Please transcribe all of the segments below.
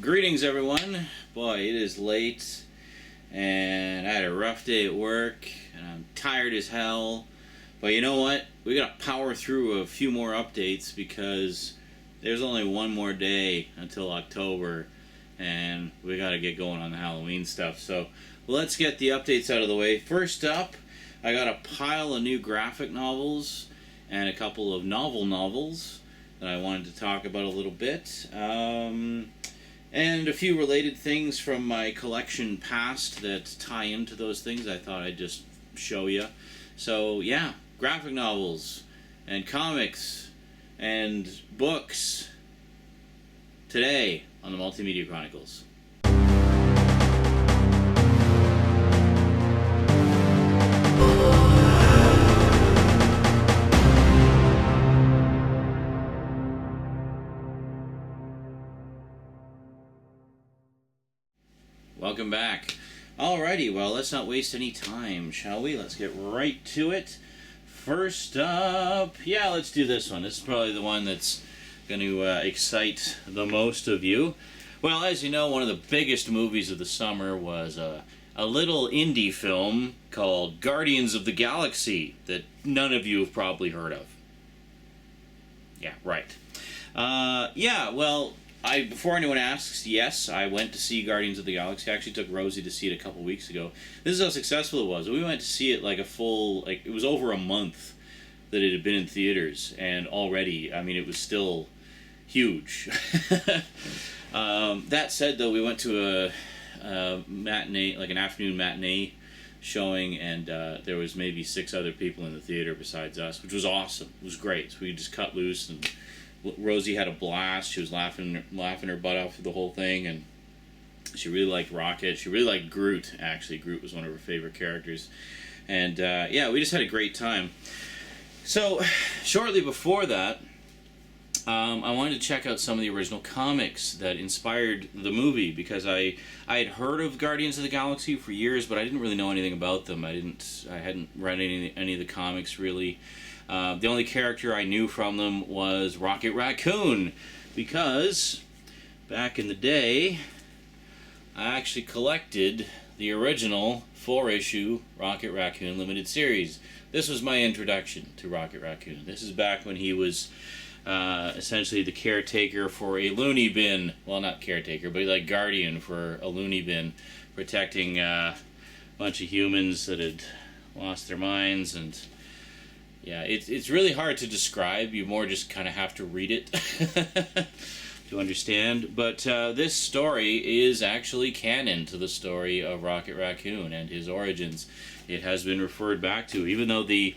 Greetings, everyone. Boy, it is late, and I had a rough day at work, and I'm tired as hell. But you know what? We gotta power through a few more updates because there's only one more day until October, and we gotta get going on the Halloween stuff. So let's get the updates out of the way. First up, I got a pile of new graphic novels and a couple of novels that I wanted to talk about a little bit. And a few related things from my collection past that tie into those things I thought I'd just show you. So yeah, graphic novels and comics and books today on the Multimedia Chronicles. Welcome back. Alrighty, well, let's not waste any time, shall we? Let's get right to it. First up, yeah, let's do this one. This is probably the one that's going to excite the most of you. Well, as you know, one of the biggest movies of the summer was a little indie film called Guardians of the Galaxy that none of you have probably heard of. Yeah, right. Before anyone asks, yes, I went to see Guardians of the Galaxy. I actually took Rosie to see it a couple weeks ago. This is how successful it was. We went to see it it was over a month that it had been in theaters, and already, I mean, it was still huge. That said, though, we went to a matinee, like an afternoon matinee showing, and there was maybe 6 other people in the theater besides us, which was awesome. It was great. So we just cut loose, and Rosie had a blast. She was laughing her butt off for the whole thing, and she really liked Rocket. She really liked Groot, actually. Groot was one of her favorite characters. And, we just had a great time. So, shortly before that, I wanted to check out some of the original comics that inspired the movie, because I had heard of Guardians of the Galaxy for years, but I didn't really know anything about them. I hadn't read any of the comics, really. The only character I knew from them was Raccoon, because back in the day, I actually collected the original 4-issue Raccoon limited series. This was my introduction to Raccoon. This is back when he was essentially the caretaker for a loony bin. Well, not caretaker, but like guardian for a loony bin, protecting a bunch of humans that had lost their minds. And yeah, it's really hard to describe. You more just kind of have to read it to understand. But this story is actually canon to the story of Raccoon and his origins. It has been referred back to, even though the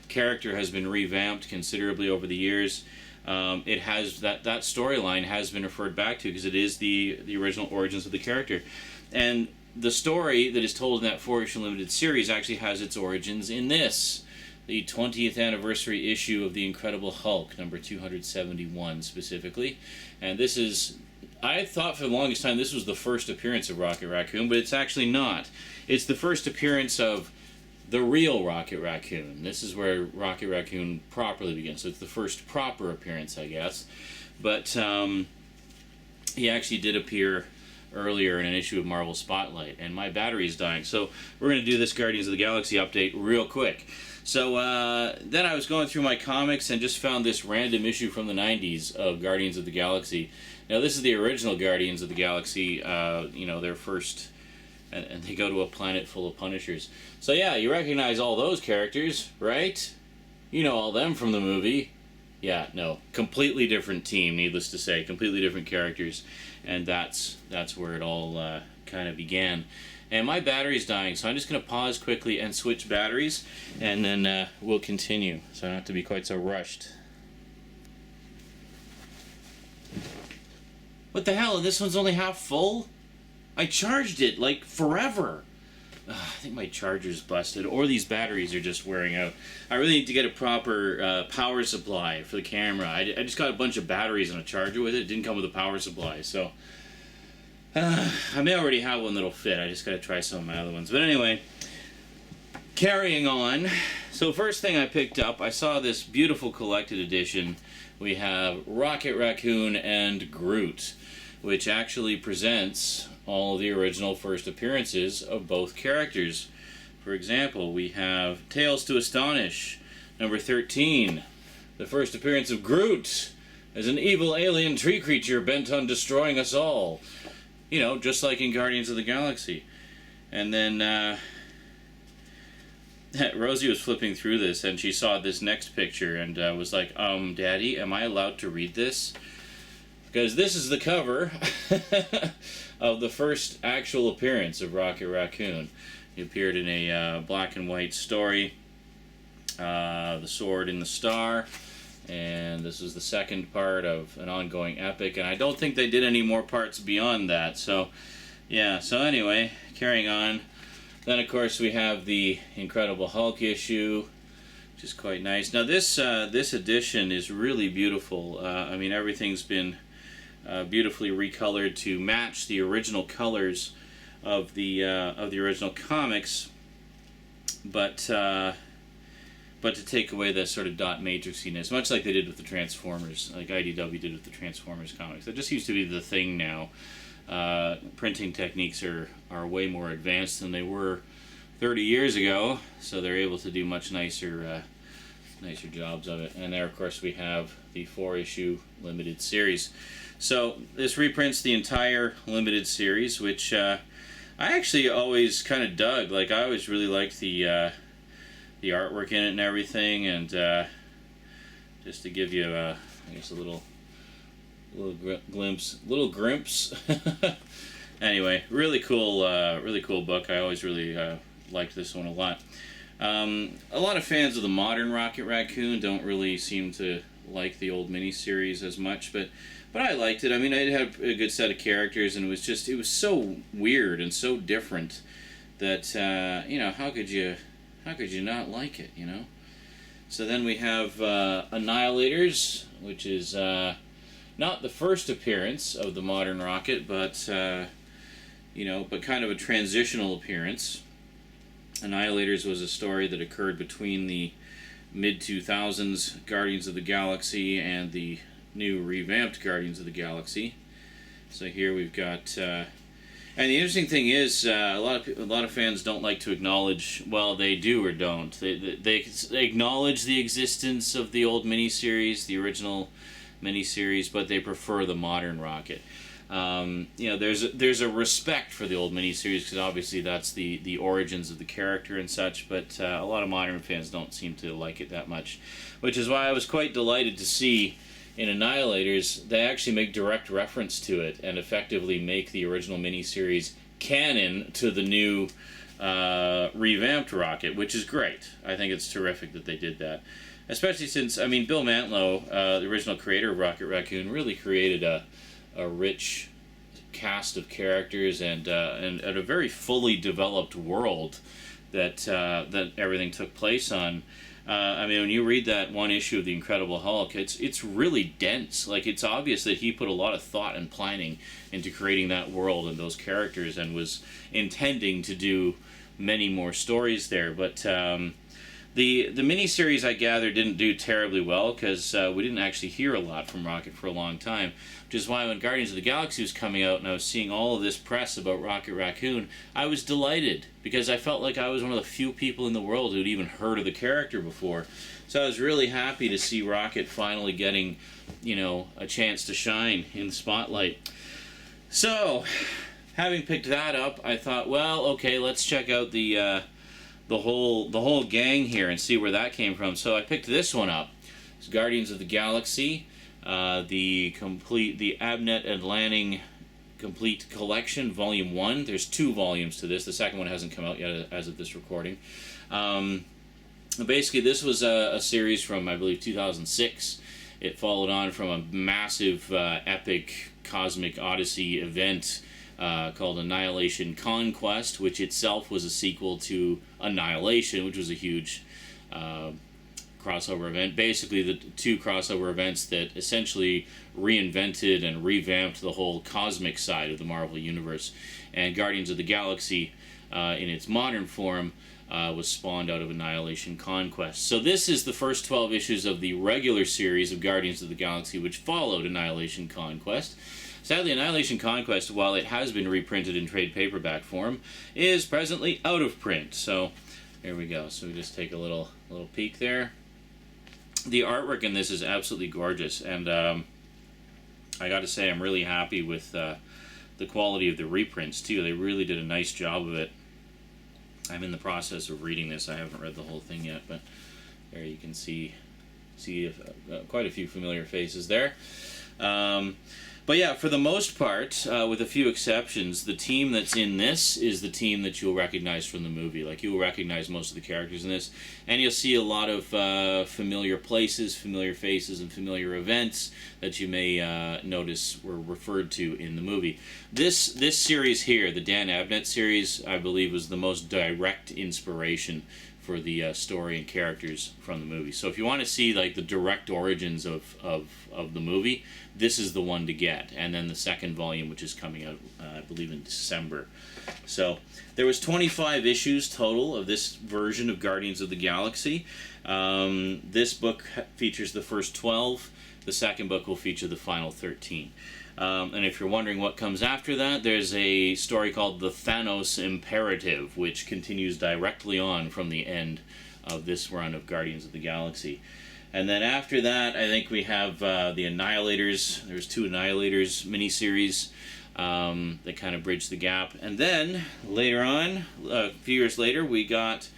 character has been revamped considerably over the years. It has that storyline has been referred back to because it is the original origins of the character, and the story that is told in that 4-issue limited series actually has its origins in this. The 20th anniversary issue of The Incredible Hulk, number 271 specifically. And this is, I thought for the longest time this was the first appearance of Raccoon, but it's actually not. It's the first appearance of the real Raccoon. This is where Raccoon properly begins. So it's the first proper appearance, I guess. But he actually did appear earlier in an issue of Marvel Spotlight, and my battery's dying. So we're going to do this Guardians of the Galaxy update real quick. So then I was going through my comics and just found this random issue from the 90s of Guardians of the Galaxy. Now this is the original Guardians of the Galaxy, their first, and they go to a planet full of Punishers. So yeah, you recognize all those characters, right? You know all them from the movie. Yeah, no, completely different team, needless to say, completely different characters, and that's where it all kind of began. And my battery's dying, so I'm just going to pause quickly and switch batteries, and then we'll continue, so I don't have to be quite so rushed. What the hell? This one's only half full? I charged it, like, forever. I think my charger's busted, or these batteries are just wearing out. I really need to get a proper power supply for the camera. I just got a bunch of batteries and a charger with it. It didn't come with a power supply, so I may already have one that'll fit. I just got to try some of my other ones. But anyway, carrying on. So So first thing I picked up, I saw this beautiful collected edition. We have Rocket Raccoon and Groot, which actually presents all of the original first appearances of both characters. For example, we have Tales to Astonish, number 13, the first appearance of Groot as an evil alien tree creature bent on destroying us all. You know, just like in Guardians of the Galaxy. And then Rosie was flipping through this and she saw this next picture and was like, Daddy, am I allowed to read this? Because this is the cover of the first actual appearance of Rocket Raccoon. He appeared in a black and white story, The Sword in the Star, and this was the second part of an ongoing epic, and I don't think they did any more parts beyond that. So, yeah, so anyway, carrying on. Then, of course, we have the Incredible Hulk issue, which is quite nice. Now, this edition is really beautiful. I mean, everything's been beautifully recolored to match the original colors of the original comics, but to take away the sort of dot matrixiness, much like they did with the Transformers, like IDW did with the Transformers comics. That just seems to be the thing now. Printing techniques are way more advanced than they were 30 years ago, so they're able to do much nicer jobs of it. And there, of course, we have the 4-issue limited series. So this reprints the entire limited series, which I actually always kind of dug. Like, I always really liked the artwork in it and everything. And just to give you, I guess, a little glimpse. Anyway, really cool book. I always really liked this one a lot. A lot of fans of the modern Rocket Raccoon don't really seem to like the old miniseries as much, but I liked it. I mean, it had a good set of characters, and it was so weird and so different that you know, how could you not like it, you know? So then we have Annihilators, which is not the first appearance of the modern Rocket, but you know, but kind of a transitional appearance. Annihilators was a story that occurred between the mid-2000s Guardians of the Galaxy and the new revamped Guardians of the Galaxy. So here we've got, and the interesting thing is, a lot of fans don't like to acknowledge. Well, they do or don't. They acknowledge the existence of the old miniseries, the original miniseries, but they prefer the modern Rocket. You know, there's a respect for the old miniseries because obviously that's the origins of the character and such, but a lot of modern fans don't seem to like it that much, which is why I was quite delighted to see in Annihilators they actually make direct reference to it and effectively make the original miniseries canon to the new revamped Rocket, which is great. I think it's terrific that they did that, especially since, I mean, Bill Mantlo, the original creator of Rocket Raccoon, really created a rich cast of characters and a very fully developed world that everything took place on. I mean, when you read that one issue of the Incredible Hulk, it's really dense. Like, it's obvious that he put a lot of thought and planning into creating that world and those characters, and was intending to do many more stories there. But the miniseries, I gather, didn't do terribly well because we didn't actually hear a lot from Rocket for a long time, which is why when Guardians of the Galaxy was coming out and I was seeing all of this press about Rocket Raccoon, I was delighted because I felt like I was one of the few people in the world who'd even heard of the character before. So I was really happy to see Rocket finally getting, you know, a chance to shine in the spotlight. So, having picked that up, I thought, well, okay, let's check out the whole gang here and see where that came from. So I picked this one up. It's Guardians of the Galaxy, the Abnett and Lanning Complete Collection, Volume 1. There's 2 volumes to this. The second one hasn't come out yet as of this recording. Basically, this was a series from, I believe, 2006. It followed on from a massive, epic Cosmic Odyssey event called Annihilation Conquest, which itself was a sequel to Annihilation, which was a huge crossover event. Basically, the 2 crossover events that essentially reinvented and revamped the whole cosmic side of the Marvel Universe. And Guardians of the Galaxy, in its modern form, was spawned out of Annihilation Conquest. So this is the first 12 issues of the regular series of Guardians of the Galaxy, which followed Annihilation Conquest. Sadly, Annihilation Conquest, while it has been reprinted in trade paperback form, is presently out of print. So here we go. So we just take a little peek there. The artwork in this is absolutely gorgeous, and I got to say I'm really happy with the quality of the reprints too. They really did a nice job of it. I'm in the process of reading this. I haven't read the whole thing yet, but there you can see quite a few familiar faces there. But yeah, for the most part, with a few exceptions, the team that's in this is the team that you'll recognize from the movie. Like, you'll recognize most of the characters in this, and you'll see a lot of familiar places, familiar faces, and familiar events that you may notice were referred to in the movie. This series here, the Dan Abnett series, I believe was the most direct inspiration for the story and characters from the movie. So if you want to see like the direct origins of the movie, this is the one to get. And then the second volume, which is coming out, I believe, in December. So there was 25 issues total of this version of Guardians of the Galaxy. This book features the first 12. The second book will feature the final 13. And if you're wondering what comes after that, there's a story called The Thanos Imperative, which continues directly on from the end of this run of Guardians of the Galaxy. And then after that, I think we have the Annihilators. There's 2 Annihilators miniseries that kind of bridge the gap. And then, later on, a few years later, we got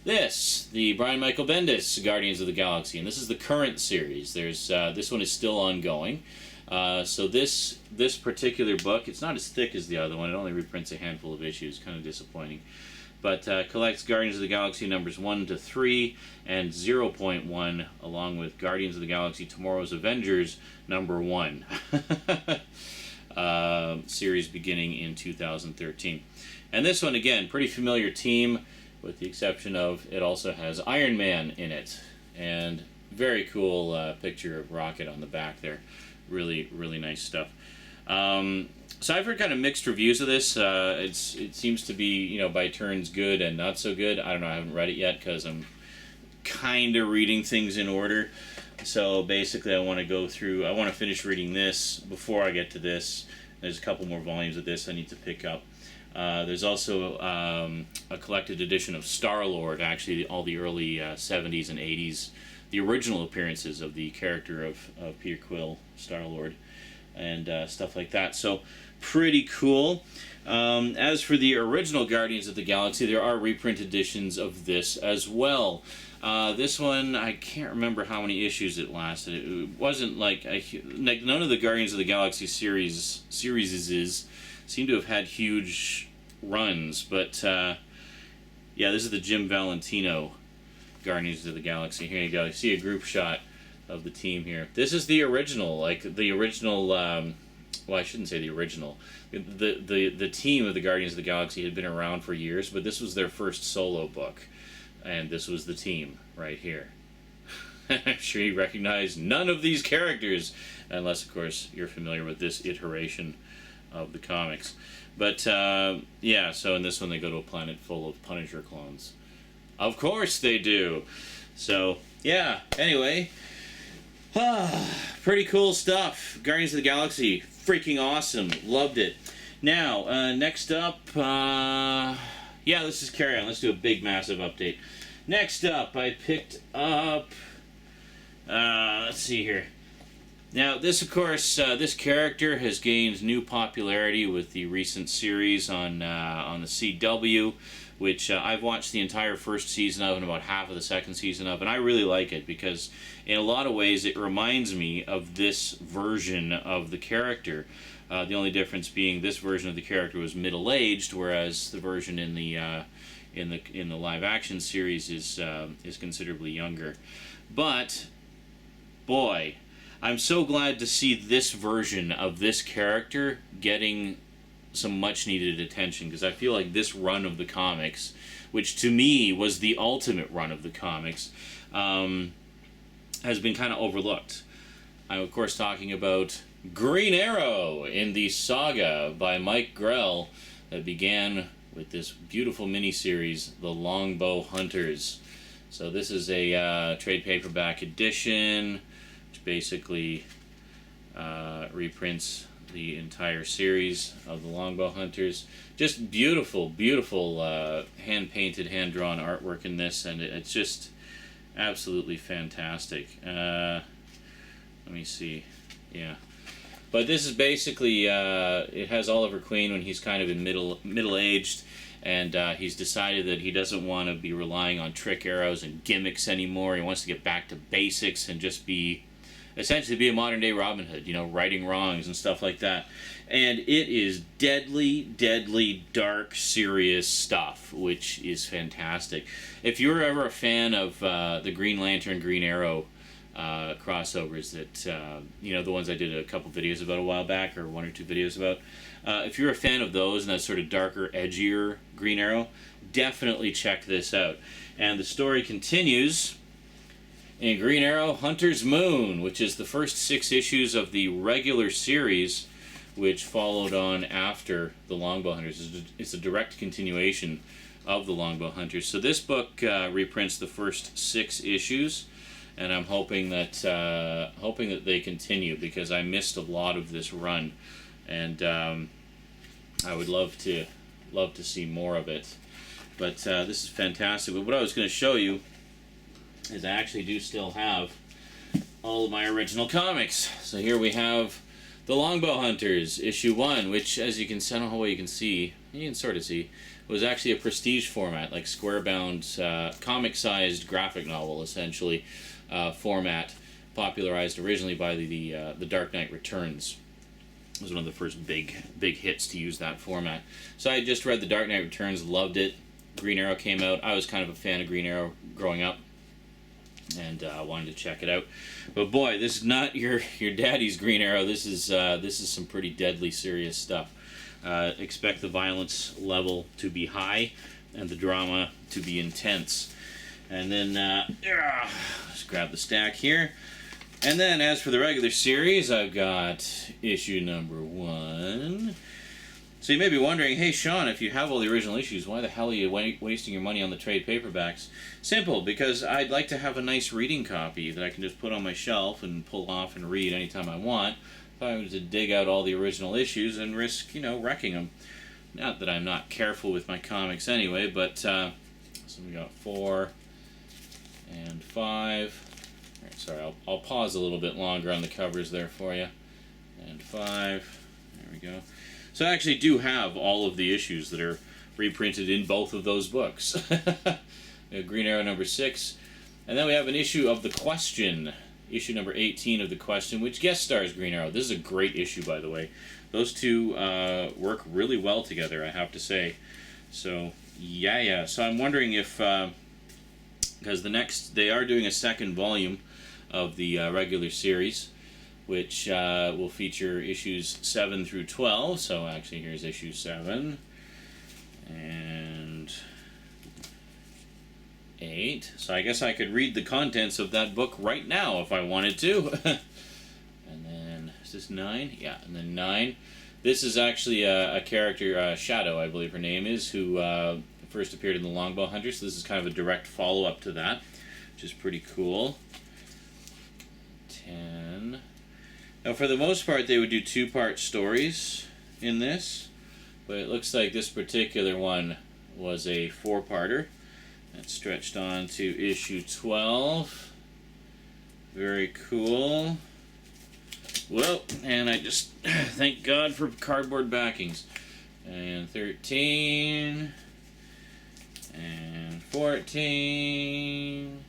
this, the Brian Michael Bendis Guardians of the Galaxy. And this is the current series. There's this one is still ongoing. So this particular book, it's not as thick as the other one. It only reprints a handful of issues. Kind of disappointing. But collects Guardians of the Galaxy numbers 1 to 3 and 0.1, along with Guardians of the Galaxy Tomorrow's Avengers number 1. Series beginning in 2013. And this one, again, pretty familiar team, with the exception of it also has Iron Man in it. And very cool picture of Rocket on the back there. Really, really nice stuff. So I've heard kind of mixed reviews of this. It seems to be, by turns good and not so good. I don't know, I haven't read it yet because I'm kind of reading things in order. So basically I want to finish reading this before I get to this. There's a couple more volumes of this I need to pick up. There's also a collected edition of Star-Lord, actually all the early 70s and 80s, the original appearances of the character of Peter Quill, Star-Lord, and stuff like that. So pretty cool. As for the original Guardians of the Galaxy, there are reprint editions of this as well. This one, I can't remember how many issues it lasted. It wasn't like none of the Guardians of the Galaxy series seem to have had huge runs, but yeah, this is the Jim Valentino Guardians of the Galaxy. Here you go. You see a group shot of the team here. This is the original, well, I shouldn't say the original. The team of the Guardians of the Galaxy had been around for years, but this was their first solo book. And this was the team right here. I'm sure you recognize none of these characters, unless, of course, you're familiar with this iteration of the comics. But, yeah, so in this one they go to a planet full of Punisher clones. Of course they do! So, yeah, anyway. Pretty cool stuff. Guardians of the Galaxy, freaking awesome. Loved it. Now, next up, yeah, let's just carry on. Let's do a big, massive update. Next up, I picked up, let's see here. Now, this, of course, this character has gained new popularity with the recent series on the CW, which I've watched the entire first season of and about half of the second season of, and I really like it because in a lot of ways it reminds me of this version of the character. The only difference being this version of the character was middle-aged, whereas the version in the live-action series is considerably younger. But boy, I'm so glad to see this version of this character getting some much-needed attention, because I feel like this run of the comics, which to me was the ultimate run of the comics, has been kind of overlooked. I'm, of course, talking about Green Arrow in the saga by Mike Grell that began with this beautiful mini-series, The Longbow Hunters. So this is a trade paperback edition, which basically reprints the entire series of The Longbow Hunters. Just beautiful, beautiful hand-painted, hand-drawn artwork in this, and it's just absolutely fantastic. Let me see. Yeah. But this is basically, it has Oliver Queen when he's kind of in middle-aged, and he's decided that he doesn't want to be relying on trick arrows and gimmicks anymore. He wants to get back to basics and just essentially be a modern-day Robin Hood, you know, righting wrongs and stuff like that. And it is deadly, deadly, dark, serious stuff, which is fantastic. If you're ever a fan of the Green Lantern, Green Arrow crossovers that, you know, the ones I did a couple videos about a while back, or 1 or 2 videos about. If you're a fan of those and that sort of darker, edgier Green Arrow, definitely check this out. And the story continues in Green Arrow Hunter's Moon, which is the first 6 issues of the regular series, which followed on after the Longbow Hunters. It's a direct continuation of the Longbow Hunters. So this book reprints the first 6 issues. And I'm hoping that they continue, because I missed a lot of this run, and I would love to see more of it. But this is fantastic. But what I was going to show you is I actually do still have all of my original comics. So here we have The Longbow Hunters, issue 1, which, as you can see, I don't know how you can see, you can sort of see, was actually a prestige format, like square-bound, comic-sized graphic novel, essentially. Format popularized originally by the Dark Knight Returns. It was one of the first big hits to use that format. So I just read the Dark Knight Returns, loved it. Green Arrow came out. I was kind of a fan of Green Arrow growing up, and wanted to check it out. But boy, this is not your daddy's Green Arrow. This is some pretty deadly, serious stuff. Expect the violence level to be high and the drama to be intense. And then, just grab the stack here. And then, as for the regular series, I've got issue number 1. So you may be wondering, hey Sean, if you have all the original issues, why the hell are you wasting your money on the trade paperbacks? Simple, because I'd like to have a nice reading copy that I can just put on my shelf and pull off and read anytime I want. If I was to dig out all the original issues and risk, wrecking them. Not that I'm not careful with my comics anyway, but, so we got 4... and 5. All right, sorry, I'll pause a little bit longer on the covers there for you. And 5. There we go. So I actually do have all of the issues that are reprinted in both of those books. We have Green Arrow number 6. And then we have an issue of The Question. Issue number 18 of The Question, which guest stars Green Arrow. This is a great issue, by the way. Those two work really well together, I have to say. So, yeah. So I'm wondering if... because they are doing a second volume of the regular series, which will feature issues 7 through 12. So actually, here's issue 7 and 8. So I guess I could read the contents of that book right now if I wanted to. And then, is this 9? Yeah, and then 9. This is actually a character, Shadow, I believe her name is, who first appeared in the Longbow Hunters. So this is kind of a direct follow-up to that, which is pretty cool. 10. Now, for the most part, they would do 2-part stories in this, but it looks like this particular one was a 4-parter that stretched on to issue 12. Very cool. Well, and I just thank God for cardboard backings. And 13. And 14.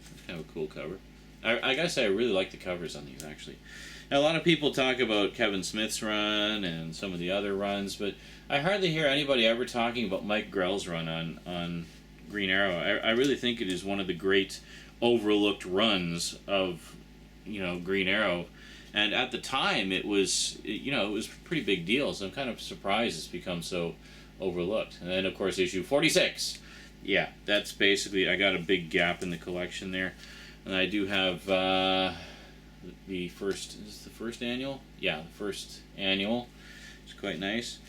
That's kind of a cool cover. I gotta say, I really like the covers on these, actually. Now, a lot of people talk about Kevin Smith's run and some of the other runs, but I hardly hear anybody ever talking about Mike Grell's run on Green Arrow. I really think it is one of the great overlooked runs of, Green Arrow. And at the time, it was a pretty big deal, so I'm kind of surprised it's become so overlooked. And then, of course, issue 46. Yeah, that's basically, I got a big gap in the collection there. And I do have the first, is this the first annual? Yeah, the first annual. It's quite nice.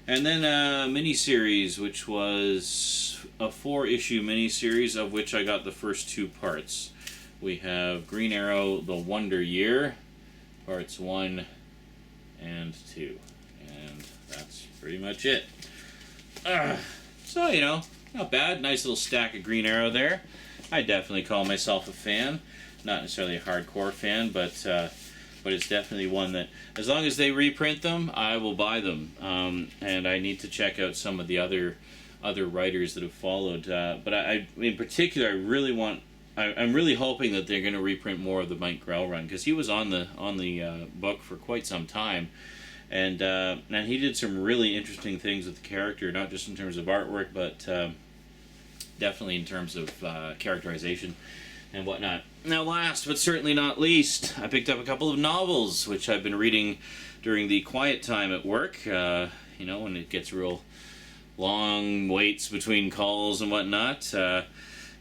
And then a miniseries, which was a 4-issue miniseries, of which I got the first 2 parts. We have Green Arrow, The Wonder Year, parts 1 and 2. And that's pretty much it. So, not bad. Nice little stack of Green Arrow there. I definitely call myself a fan. Not necessarily a hardcore fan, but it's definitely one that, as long as they reprint them, I will buy them. And I need to check out some of the other writers that have followed. But I in particular, I'm really hoping that they're going to reprint more of the Mike Grell run, because he was on the book for quite some time. And he did some really interesting things with the character, not just in terms of artwork, but definitely in terms of characterization and whatnot. Now, last but certainly not least, I picked up a couple of novels, which I've been reading during the quiet time at work, when it gets real long waits between calls and whatnot. So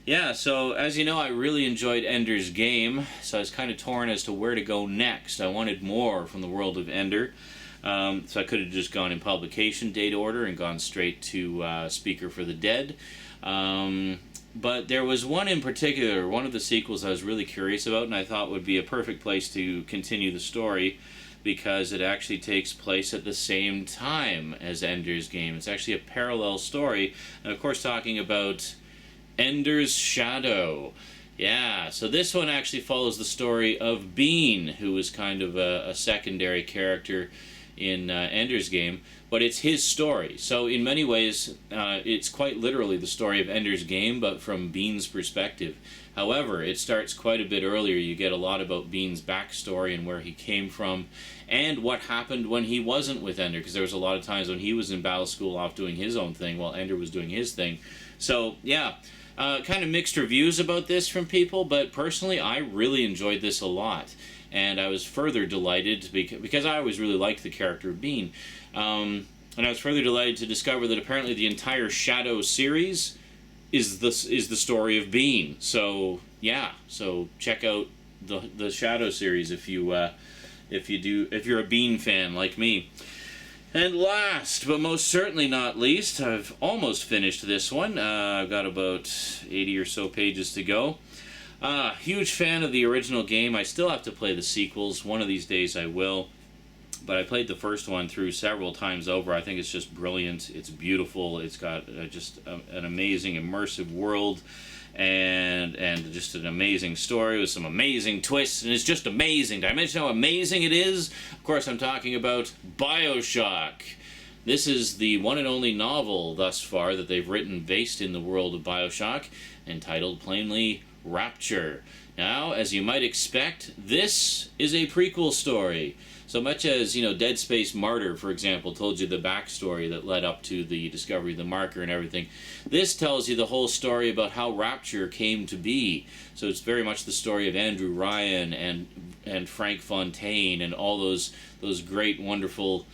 as you know, I really enjoyed Ender's Game, so I was kind of torn as to where to go next. I wanted more from the world of Ender, so I could have just gone in publication date order and gone straight to Speaker for the Dead. But there was one in particular, one of the sequels I was really curious about, and I thought would be a perfect place to continue the story, because it actually takes place at the same time as Ender's Game. It's actually a parallel story, and of course talking about Ender's Shadow. Yeah, so this one actually follows the story of Bean, who was kind of a secondary character in Ender's Game, but it's his story. So in many ways, it's quite literally the story of Ender's Game, but from Bean's perspective. However, it starts quite a bit earlier. You get a lot about Bean's backstory and where he came from, and what happened when he wasn't with Ender, because there was a lot of times when he was in battle school off doing his own thing while Ender was doing his thing. So, yeah. Kind of mixed reviews about this from people, but personally I really enjoyed this a lot. And I was further delighted, because I always really liked the character of Bean. And I was further delighted to discover that apparently the entire Shadow series is the story of Bean. So, yeah. So check out the Shadow series if you're a Bean fan like me. And last, but most certainly not least, I've almost finished this one. I've got about 80 or so pages to go. Huge fan of the original game. I still have to play the sequels. One of these days I will. But I played the first one through several times over. I think it's just brilliant. It's beautiful. It's got just an amazing immersive world. And just an amazing story with some amazing twists, and it's just amazing. Did I mention how amazing it is? Of course, I'm talking about BioShock. This is the one and only novel thus far that they've written based in the world of BioShock, entitled plainly Rapture. Now, as you might expect, this is a prequel story. So much as, Dead Space Martyr, for example, told you the backstory that led up to the discovery of the marker and everything, this tells you the whole story about how Rapture came to be. So it's very much the story of Andrew Ryan and Frank Fontaine and all those great, wonderful,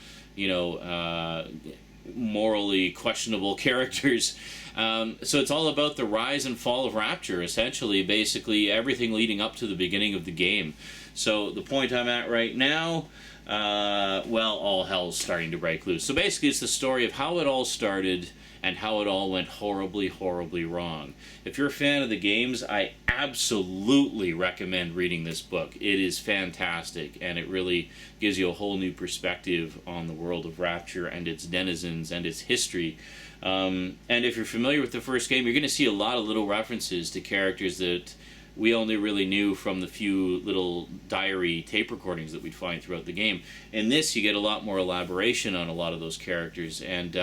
morally questionable characters. So it's all about the rise and fall of Rapture, essentially, basically everything leading up to the beginning of the game. So the point I'm at right now, all hell's starting to break loose. So basically it's the story of how it all started and how it all went horribly, horribly wrong. If you're a fan of the games, I absolutely recommend reading this book. It is fantastic, and it really gives you a whole new perspective on the world of Rapture and its denizens and its history. And if you're familiar with the first game, you're going to see a lot of little references to characters that we only really knew from the few little diary tape recordings that we'd find throughout the game. In this, you get a lot more elaboration on a lot of those characters, and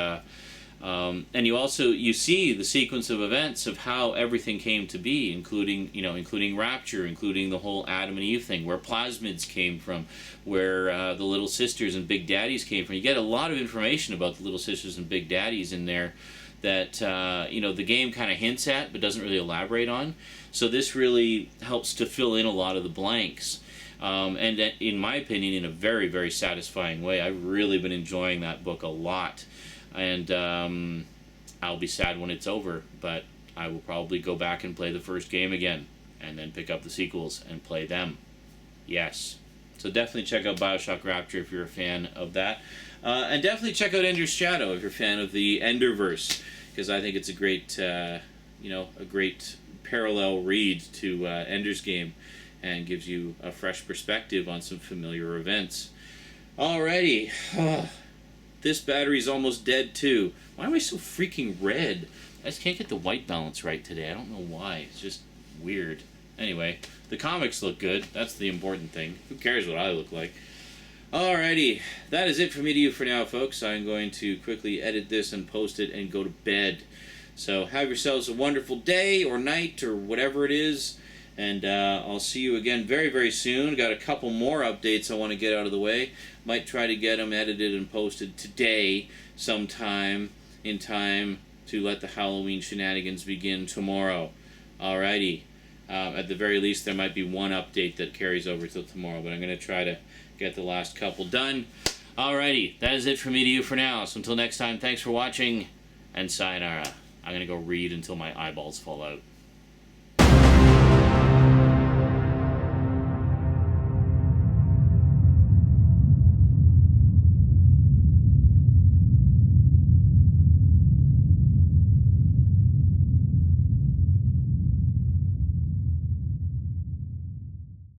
you see the sequence of events of how everything came to be, including Rapture, including the whole Adam and Eve thing, where plasmids came from, where the Little Sisters and Big Daddies came from. You get a lot of information about the Little Sisters and Big Daddies in there that the game kind of hints at but doesn't really elaborate on. So this really helps to fill in a lot of the blanks. And in my opinion, in a very, very satisfying way. I've really been enjoying that book a lot. And I'll be sad when it's over, but I will probably go back and play the first game again, and then pick up the sequels and play them. Yes. So definitely check out Bioshock Rapture if you're a fan of that. And definitely check out Ender's Shadow if you're a fan of the Enderverse, because I think it's a great, a great parallel read to Ender's Game, and gives you a fresh perspective on some familiar events. Alrighty. This battery's almost dead too. Why am I so freaking red? I just can't get the white balance right today. I don't know why. It's just weird. Anyway, the comics look good. That's the important thing. Who cares what I look like? Alrighty. That is it for me to you for now, folks. I'm going to quickly edit this and post it and go to bed. So have yourselves a wonderful day or night or whatever it is. And I'll see you again very, very soon. Got a couple more updates I want to get out of the way. Might try to get them edited and posted today sometime in time to let the Halloween shenanigans begin tomorrow. Alrighty. At the very least, there might be one update that carries over till tomorrow, but I'm going to try to get the last couple done. Alrighty. That is it for me to you for now. So until next time, thanks for watching, and sayonara. I'm going to go read until my eyeballs fall out.